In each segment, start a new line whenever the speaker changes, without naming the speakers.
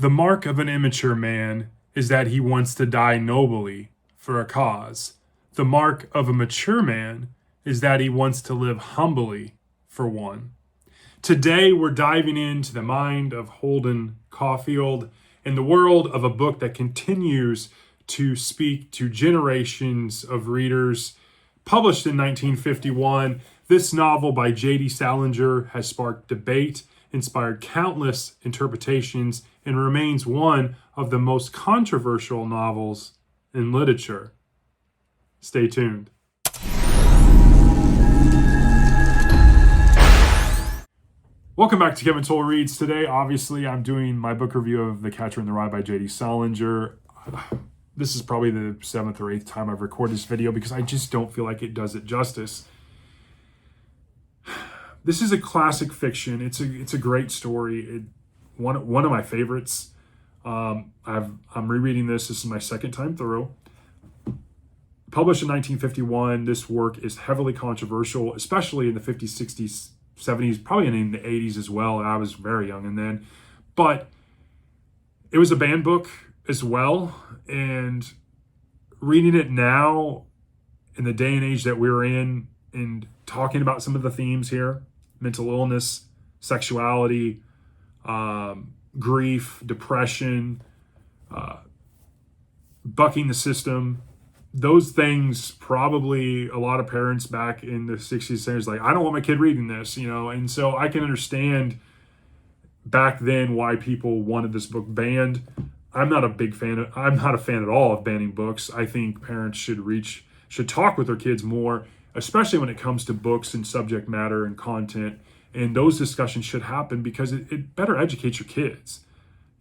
The mark of an immature man is that he wants to die nobly for a cause. The mark of a mature man is that he wants to live humbly for one. Today, we're diving into the mind of Holden Caulfield and the world of a book that continues to speak to generations of readers. Published in 1951, this novel by J.D. Salinger has sparked debate, inspired countless interpretations, and remains one of the most controversial novels in literature. Stay tuned. Welcome back to Kevin Toll Reads. Today, obviously, I'm doing my book review of The Catcher in the Rye by J.D. Salinger. This is probably the 7th or 8th time I've recorded this video because I just don't feel like it does it justice. This is a classic fiction. It's a great story. One of my favorites. I'm rereading this. This is my second time through. Published in 1951, this work is heavily controversial, especially in the 50s, 60s, 70s, probably in the 80s as well. I was very young and then. But it was a banned book as well. And reading it now, in the day and age that we're in, and talking about some of the themes here, mental illness, sexuality, grief, depression, bucking the system, those things probably a lot of parents back in the 60s, 70s, like, I don't want my kid reading this, and so I can understand back then why people wanted this book banned. I'm not a fan at all of banning books. I think parents should talk with their kids more, especially when it comes to books and subject matter and content. And those discussions should happen because it better educates your kids.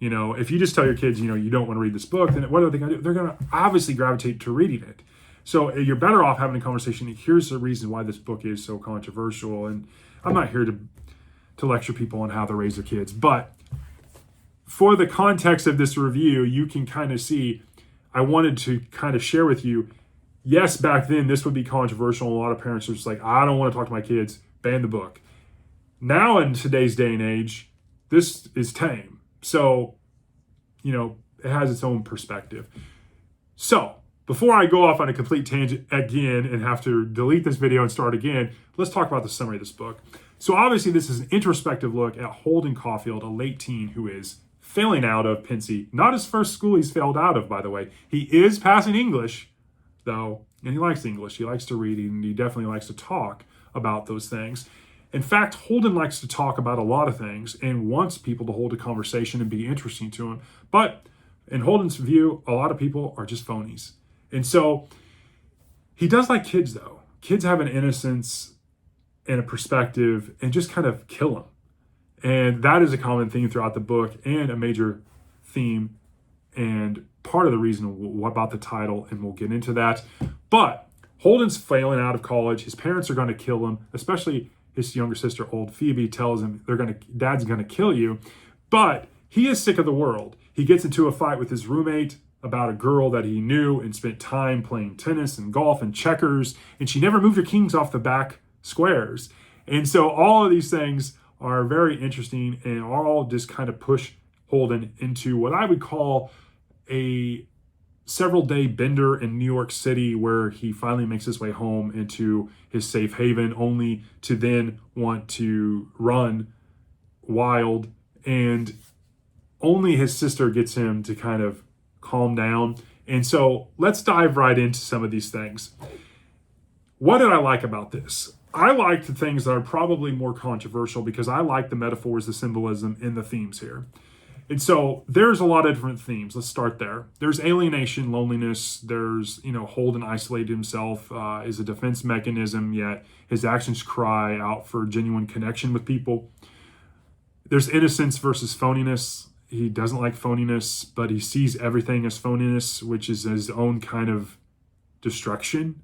If you just tell your kids, you don't want to read this book, then what are they going to do? They're going to obviously gravitate to reading it. So you're better off having a conversation. Here's the reason why this book is so controversial. And I'm not here to lecture people on how to raise their kids. But for the context of this review, you can kind of see, I wanted to kind of share with you, yes, back then this would be controversial. A lot of parents are just like, I don't want to talk to my kids, ban the book. Now in today's day and age, this is tame. So, it has its own perspective. So, before I go off on a complete tangent again and have to delete this video and start again, let's talk about the summary of this book. So obviously this is an introspective look at Holden Caulfield, a late teen who is failing out of Pensy. Not his first school he's failed out of, by the way. He is passing English, though, and he likes English. He likes to read, and he definitely likes to talk about those things. In fact, Holden likes to talk about a lot of things and wants people to hold a conversation and be interesting to him. But in Holden's view, a lot of people are just phonies. And so he does like kids, though. Kids have an innocence and a perspective and just kind of kill them. And that is a common theme throughout the book and a major theme and part of the reason about the title, and we'll get into that. But Holden's failing out of college. His parents are going to kill him, especially his younger sister, old Phoebe, tells him Dad's going to kill you. But he is sick of the world. He gets into a fight with his roommate about a girl that he knew and spent time playing tennis and golf and checkers, and she never moved her kings off the back squares. And so all of these things are very interesting and all just kind of push Holden into what I would call a several-day bender in New York City, where he finally makes his way home into his safe haven, only to then want to run wild. And only his sister gets him to kind of calm down. And so let's dive right into some of these things. What did I like about this? I liked the things that are probably more controversial because I like the metaphors, the symbolism, and the themes here. And so there's a lot of different themes. Let's start there. There's alienation, loneliness. There's, Holden isolated himself as a defense mechanism, yet his actions cry out for genuine connection with people. There's innocence versus phoniness. He doesn't like phoniness, but he sees everything as phoniness, which is his own kind of destruction.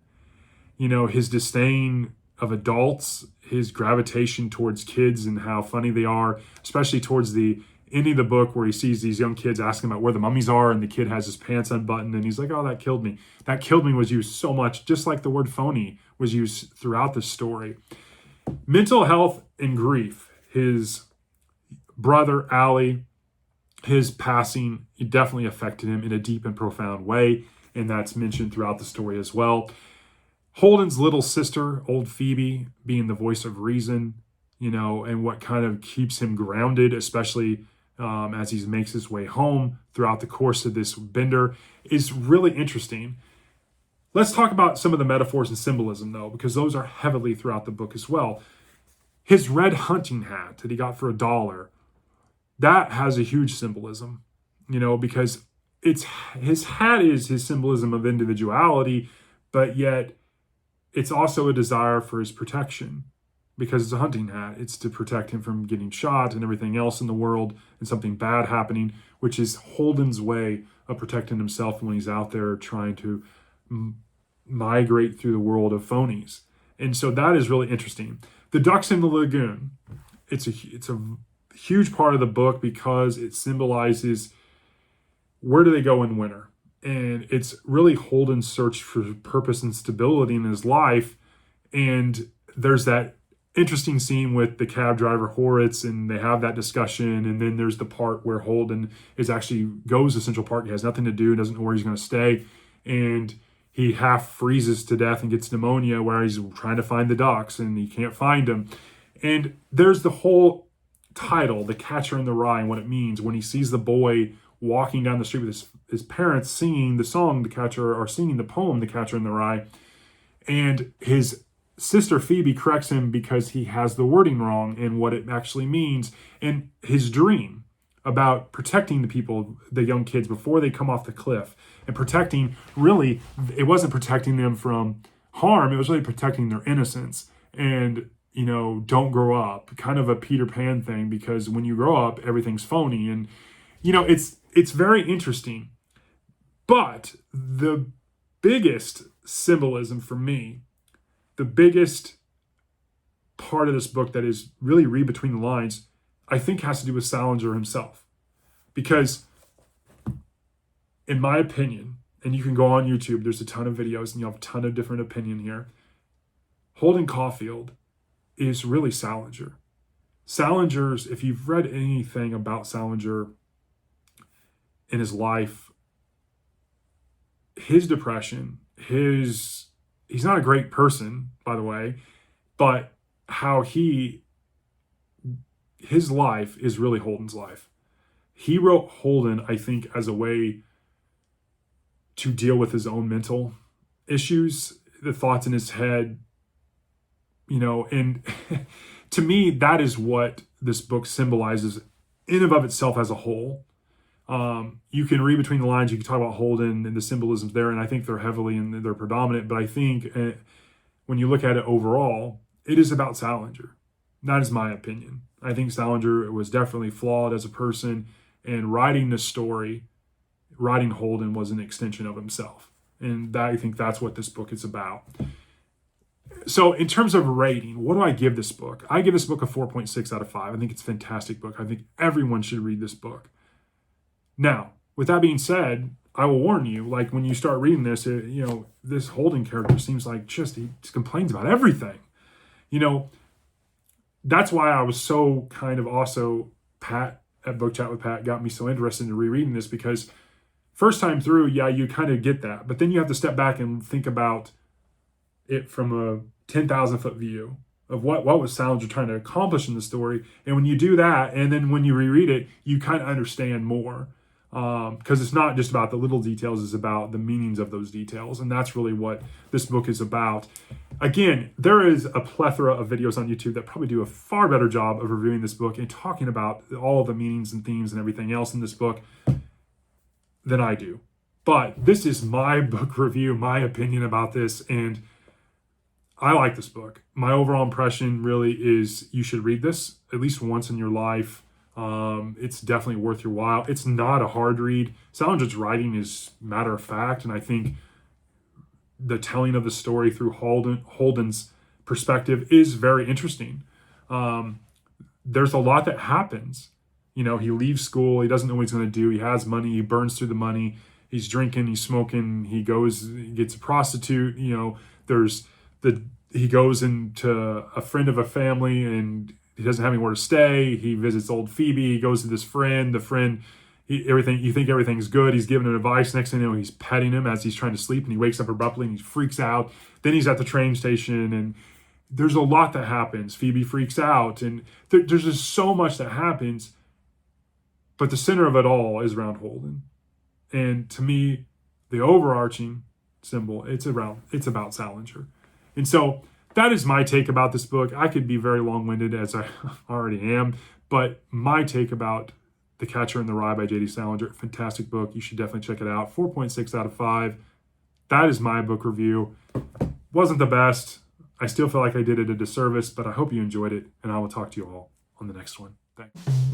His disdain of adults, his gravitation towards kids and how funny they are, especially towards the ending of the book where he sees these young kids asking about where the mummies are, and the kid has his pants unbuttoned, and he's like, oh, that killed me. That killed me was used so much, just like the word phony was used throughout the story. Mental health and grief. His brother, Allie, his passing definitely affected him in a deep and profound way, and that's mentioned throughout the story as well. Holden's little sister, old Phoebe, being the voice of reason, and what kind of keeps him grounded, especially as he makes his way home throughout the course of this bender, is really interesting. Let's talk about some of the metaphors and symbolism, though, because those are heavily throughout the book as well. His red hunting hat that he got for $1, that has a huge symbolism, because his hat is his symbolism of individuality, but yet it's also a desire for his protection, because it's a hunting hat. It's to protect him from getting shot and everything else in the world and something bad happening, which is Holden's way of protecting himself when he's out there trying to migrate through the world of phonies. And so that is really interesting. The ducks in the lagoon, it's a huge part of the book because it symbolizes where do they go in winter. And it's really Holden's search for purpose and stability in his life. And there's that interesting scene with the cab driver Horitz, and they have that discussion. And then there's the part where Holden goes to Central Park. He has nothing to do, doesn't know where he's going to stay. And he half freezes to death and gets pneumonia where he's trying to find the ducks and he can't find them. And there's the whole title, The Catcher in the Rye, and what it means when he sees the boy walking down the street with his parents singing the song, singing the poem, The Catcher in the Rye. And his sister Phoebe corrects him because he has the wording wrong and what it actually means. And his dream about protecting the people, the young kids, before they come off the cliff, and protecting, really, it wasn't protecting them from harm, it was really protecting their innocence. And, don't grow up, kind of a Peter Pan thing, because when you grow up, everything's phony. And, it's very interesting. But the biggest symbolism for me, the biggest part of this book that is really read between the lines, I think has to do with Salinger himself. Because in my opinion, and you can go on YouTube, there's a ton of videos and you have a ton of different opinion here, Holden Caulfield is really Salinger. Salinger's, if you've read anything about Salinger in his life, his depression, he's not a great person, by the way, but how his life is really Holden's life. He wrote Holden, I think, as a way to deal with his own mental issues, the thoughts in his head, and to me, that is what this book symbolizes in and of itself as a whole. You can read between the lines, you can talk about Holden and the symbolisms there, and I think they're heavily and they're predominant, but I think when you look at it overall, it is about Salinger. That is my opinion. I think Salinger was definitely flawed as a person, and writing Holden was an extension of himself. And I think that's what this book is about. So in terms of rating, what do I give this book? I give this book a 4.6 out of 5. I think it's a fantastic book. I think everyone should read this book. Now, with that being said, I will warn you, like when you start reading this, this Holden character seems like he just complains about everything. That's why I was so kind of also, Pat at Book Chat with Pat got me so interested in rereading this, because first time through, you kind of get that, but then you have to step back and think about it from a 10,000 foot view of what was Salinger trying to accomplish in the story. And when you do that, and then when you reread it, you kind of understand more, because it's not just about the little details, it's about the meanings of those details. And that's really what this book is about. Again, there is a plethora of videos on YouTube that probably do a far better job of reviewing this book and talking about all of the meanings and themes and everything else in this book than I do. But this is my book review, my opinion about this, and I like this book. My overall impression really is you should read this at least once in your life. It's definitely worth your while. It's not a hard read. Salinger's writing is matter of fact, and I think the telling of the story through Holden's perspective is very interesting. There's a lot that happens. He leaves school. He doesn't know what he's going to do. He has money. He burns through the money. He's drinking. He's smoking. He gets a prostitute. He goes into a friend of a family and he doesn't have anywhere to stay. He visits old Phoebe. He goes to this friend. The friend, You think everything's good. He's giving him advice. Next thing you know, he's petting him as he's trying to sleep, and he wakes up abruptly and he freaks out. Then he's at the train station, and there's a lot that happens. Phoebe freaks out, and there's just so much that happens. But the center of it all is around Holden. And to me, the overarching symbol, it's about Salinger. And so that is my take about this book. I could be very long-winded, as I already am, but my take about The Catcher in the Rye by J.D. Salinger, fantastic book. You should definitely check it out. 4.6 out of 5. That is my book review. Wasn't the best. I still feel like I did it a disservice, but I hope you enjoyed it, and I will talk to you all on the next one. Thanks.